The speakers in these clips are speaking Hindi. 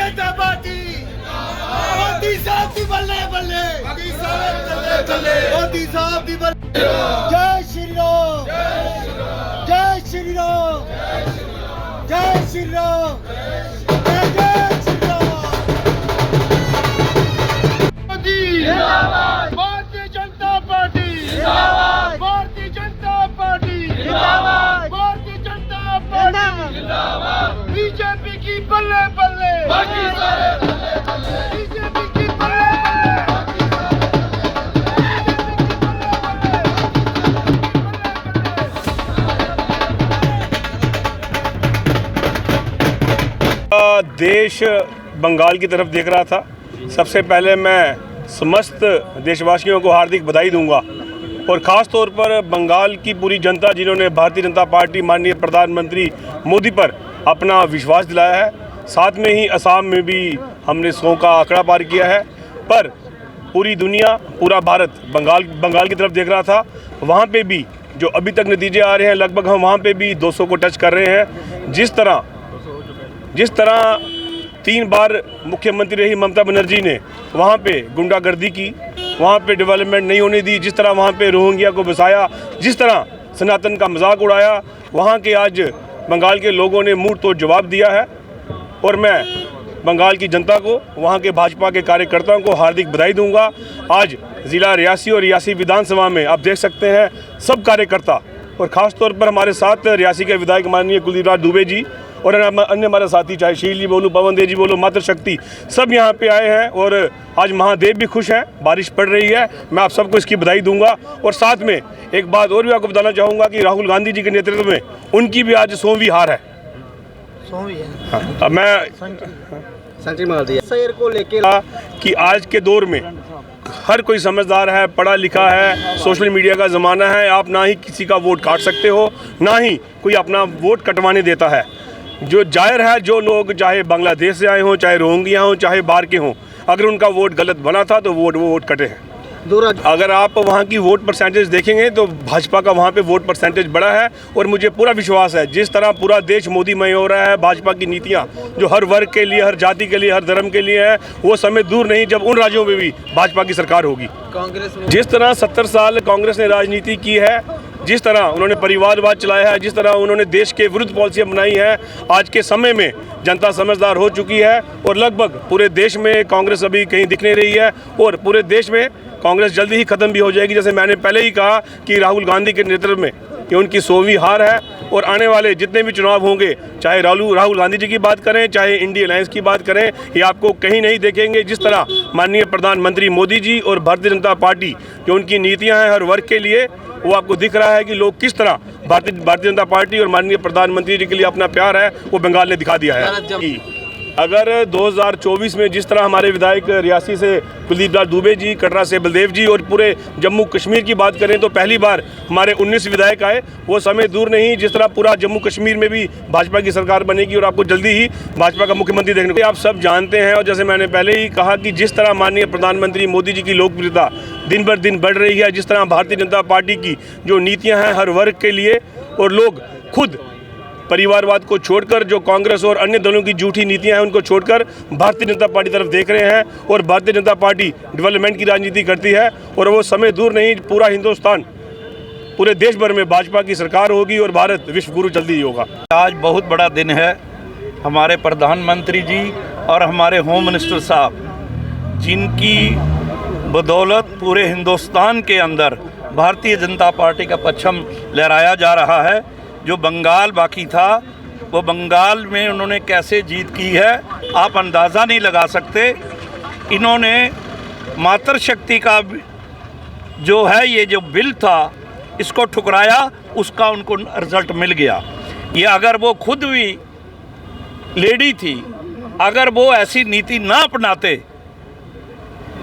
जनता पार्टी मोदी साहब दी बल्ले बल्ले मोदी साहब दी बल्ले। जय श्री राम जय श्री राम जय श्री राम जय श्री राम। मोदी जिंदाबाद भारतीय जनता पार्टी जिंदाबाद भारतीय जनता पार्टी जिंदाबाद भारतीय जनता पार्टी जिंदाबाद। बीजेपी की बल्ले बल्ले बीजेपी की बल्ले देश बंगाल की तरफ देख रहा था। सबसे पहले मैं समस्त देशवासियों को हार्दिक बधाई दूंगा और ख़ास तौर पर बंगाल की पूरी जनता जिन्होंने भारतीय जनता पार्टी माननीय प्रधानमंत्री मोदी पर अपना विश्वास दिलाया है। साथ में ही असम में भी हमने 100 का आंकड़ा पार किया है। पर पूरी दुनिया पूरा भारत बंगाल की तरफ देख रहा था। वहाँ पे भी जो अभी तक नतीजे आ रहे हैं लगभग हम वहाँ पे भी 200 को टच कर रहे हैं। जिस तरह 3 बार मुख्यमंत्री रही ममता बनर्जी ने वहाँ पे गुंडागर्दी की, वहाँ पे डेवलपमेंट नहीं होने दी, जिस तरह वहाँ पे रोहिंग्या को बसाया, जिस तरह सनातन का मजाक उड़ाया, वहाँ के आज बंगाल के लोगों ने मुंह तोड़ जवाब दिया है। और मैं बंगाल की जनता को, वहाँ के भाजपा के कार्यकर्ताओं को हार्दिक बधाई दूंगा। आज ज़िला रियासी और रियासी विधानसभा में आप देख सकते हैं सब कार्यकर्ता और ख़ास तौर पर हमारे साथ रियासी के विधायक माननीय कुलदीप राज दुबे जी और अन्य हमारे साथी चाहे शील जी बोलो, पवन देव जी बोलो, मातृशक्ति सब यहाँ पे आए हैं। और आज महादेव भी खुश हैं, बारिश पड़ रही है। मैं आप सबको इसकी बधाई दूंगा। और साथ में एक बात और भी आपको बताना चाहूँगा कि राहुल गांधी जी के नेतृत्व में उनकी भी आज 100वीं हार है। 100वीं है। हाँ, मैं सेंट्री मार दिया शहर को लेके कि आज के दौर में हर कोई समझदार है, पढ़ा लिखा है, सोशल मीडिया का ज़माना है। आप ना ही किसी का वोट काट सकते हो, ना ही कोई अपना वोट कटवाने देता है। जो जाहिर है, जो लोग चाहे बांग्लादेश से आए हों, चाहे रोहिंग्या हों, चाहे बाहर के हों, अगर उनका वोट गलत बना था तो वो वोट कटे हैं। अगर आप वहाँ की वोट परसेंटेज देखेंगे तो भाजपा का वहाँ पे वोट परसेंटेज बड़ा है। और मुझे पूरा विश्वास है जिस तरह पूरा देश मोदीमय हो रहा है, भाजपा की नीतियाँ जो हर वर्ग के लिए, हर जाति के लिए, हर धर्म के लिए है, वो समय दूर नहीं जब उन राज्यों में भी भाजपा की सरकार होगी। कांग्रेस जिस तरह 70 साल कांग्रेस ने राजनीति की है, जिस तरह उन्होंने परिवारवाद चलाया है, जिस तरह उन्होंने देश के विरुद्ध पॉलिसियाँ बनाई हैं, आज के समय में जनता समझदार हो चुकी है। और लगभग पूरे देश में कांग्रेस अभी कहीं दिख नहीं रही है और पूरे देश में कांग्रेस जल्दी ही ख़त्म भी हो जाएगी। जैसे मैंने पहले ही कहा कि राहुल गांधी के नेतृत्व में ये उनकी 100वीं हार है। और आने वाले जितने भी चुनाव होंगे, चाहे राहुल गांधी जी की बात करें, चाहे इंडिया अलायंस की बात करें, ये आपको कहीं नहीं देखेंगे। जिस तरह माननीय प्रधानमंत्री मोदी जी और भारतीय जनता पार्टी जो उनकी नीतियाँ हैं हर वर्ग के लिए, वो आपको दिख रहा है कि लोग किस तरह भारतीय जनता पार्टी और माननीय प्रधानमंत्री जी के लिए अपना प्यार है वो बंगाल ने दिखा दिया है। अगर 2024 में जिस तरह हमारे विधायक रियासी से कुलदीप राज दुबे जी, कटरा से बलदेव जी और पूरे जम्मू कश्मीर की बात करें तो पहली बार हमारे 19 विधायक आए। वो समय दूर नहीं जिस तरह पूरा जम्मू कश्मीर में भी भाजपा की सरकार बनेगी और आपको जल्दी ही भाजपा का मुख्यमंत्री देखने को आप सब जानते हैं। और जैसे मैंने पहले ही कहा कि जिस तरह माननीय प्रधानमंत्री मोदी जी की लोकप्रियता दिन बर दिन बढ़ रही है, जिस तरह भारतीय जनता पार्टी की जो नीतियाँ हैं हर वर्ग के लिए, और लोग खुद परिवारवाद को छोड़कर जो कांग्रेस और अन्य दलों की झूठी नीतियां हैं उनको छोड़कर भारतीय जनता पार्टी तरफ देख रहे हैं। और भारतीय जनता पार्टी डेवलपमेंट की राजनीति करती है और वो समय दूर नहीं, पूरा हिंदुस्तान, पूरे देश भर में भाजपा की सरकार होगी और भारत विश्व गुरु जल्दी ही होगा। आज बहुत बड़ा दिन है। हमारे प्रधानमंत्री जी और हमारे होम मिनिस्टर साहब, जिनकी बदौलत पूरे हिंदुस्तान के अंदर भारतीय जनता पार्टी का परचम लहराया जा रहा है। जो बंगाल बाकी था, वो बंगाल में उन्होंने कैसे जीत की है आप अंदाज़ा नहीं लगा सकते। इन्होंने मातृशक्ति का जो है ये जो बिल था इसको ठुकराया, उसका उनको रिजल्ट मिल गया। ये अगर वो खुद भी लेडी थी, अगर वो ऐसी नीति ना अपनाते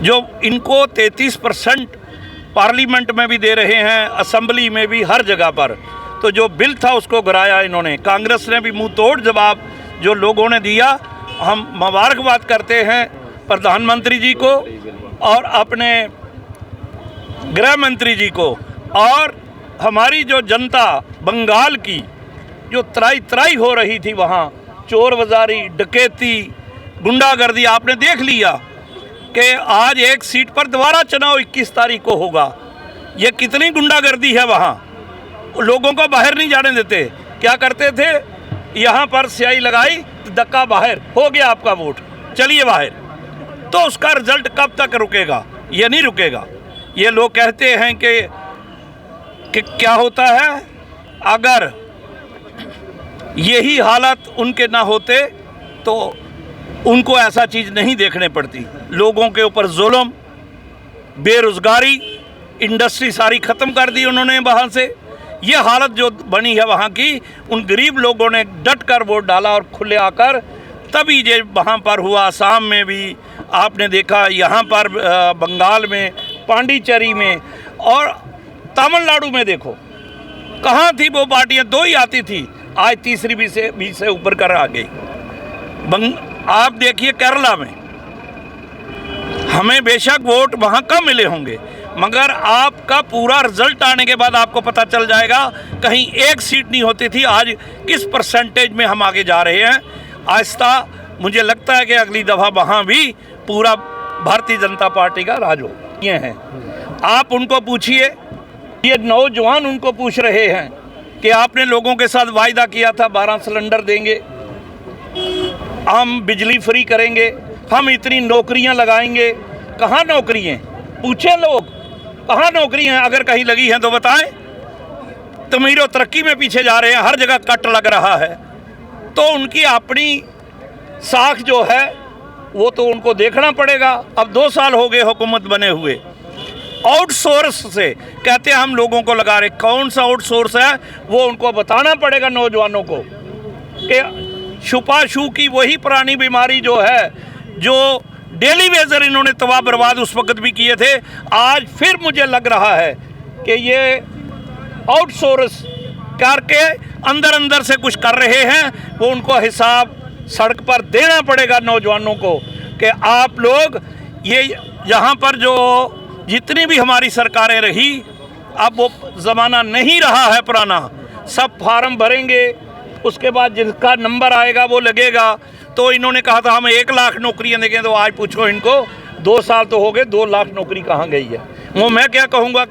जो इनको 33% पार्लियामेंट में भी दे रहे हैं, असेंबली में भी, हर जगह पर, तो जो बिल था उसको गिराया इन्होंने। कांग्रेस ने भी मुंह तोड़ जवाब जो लोगों ने दिया। हम मुबारकबाद करते हैं प्रधानमंत्री जी को और अपने गृह मंत्री जी को, और हमारी जो जनता बंगाल की जो त्राई त्राई हो रही थी, वहाँ चोर बाजारी, डकैती, गुंडागर्दी आपने देख लिया कि आज एक सीट पर दोबारा चुनाव 21 तारीख को होगा। ये कितनी गुंडागर्दी है वहाँ, लोगों को बाहर नहीं जाने देते। क्या करते थे, यहाँ पर स्याही लगाई, धक्का बाहर, हो गया आपका वोट, चलिए बाहर। तो उसका रिजल्ट कब तक रुकेगा? ये नहीं रुकेगा। ये लोग कहते हैं कि क्या होता है, अगर यही हालत उनके ना होते तो उनको ऐसा चीज़ नहीं देखने पड़ती। लोगों के ऊपर जुल्म, बेरोज़गारी, इंडस्ट्री सारी ख़त्म कर दी उन्होंने वहाँ से। ये हालत जो बनी है वहाँ की, उन गरीब लोगों ने डट कर वोट डाला और खुले आकर तभी ये वहाँ पर हुआ। असम में भी आपने देखा, यहाँ पर बंगाल में, पांडिचेरी में और तमिलनाडु में देखो कहाँ थी वो पार्टियाँ, 2 ही आती थी, आज तीसरी भी से ऊपर कर आ गई। आप देखिए केरला में, हमें बेशक वोट वहाँ कम मिले होंगे, मगर आपका पूरा रिजल्ट आने के बाद आपको पता चल जाएगा कहीं एक सीट नहीं होती थी, आज किस परसेंटेज में हम आगे जा रहे हैं। आहिस्ता मुझे लगता है कि अगली दफ़ा वहाँ भी पूरा भारतीय जनता पार्टी का राज हो। ये हैं, आप उनको पूछिए, ये नौजवान उनको पूछ रहे हैं कि आपने लोगों के साथ वायदा किया था 12 सिलेंडर देंगे, हम बिजली फ्री करेंगे, हम इतनी नौकरियां लगाएंगे। कहाँ नौकरी हैं? पूछें लोग, कहाँ नौकरी हैं? अगर कहीं लगी हैं तो बताएं। तमीरो तरक्की में पीछे जा रहे हैं, हर जगह कट लग रहा है। तो उनकी अपनी साख जो है वो तो उनको देखना पड़ेगा। अब 2 साल हो गए हुकूमत बने हुए, आउटसोर्स से कहते हैं हम लोगों को लगा रहे। कौन सा आउटसोर्स है वो उनको बताना पड़ेगा नौजवानों को कि छुपा-छू की वही पुरानी बीमारी जो है, जो डेली वेजर इन्होंने तबाह बर्बाद उस वक्त भी किए थे, आज फिर मुझे लग रहा है कि ये आउटसोर्स करके अंदर से कुछ कर रहे हैं। वो उनको हिसाब सड़क पर देना पड़ेगा नौजवानों को कि आप लोग ये यहाँ पर जो जितनी भी हमारी सरकारें रही, अब वो ज़माना नहीं रहा है पुराना। सब फार्म भरेंगे, उसके बाद जिसका नंबर आएगा वो लगेगा। तो इन्होंने कहा था हम 1 लाख नौकरियां देंगे, तो आज पूछो इनको 2 साल तो हो गए, 2 लाख नौकरी कहाँ गई है? वो मैं क्या कहूँगा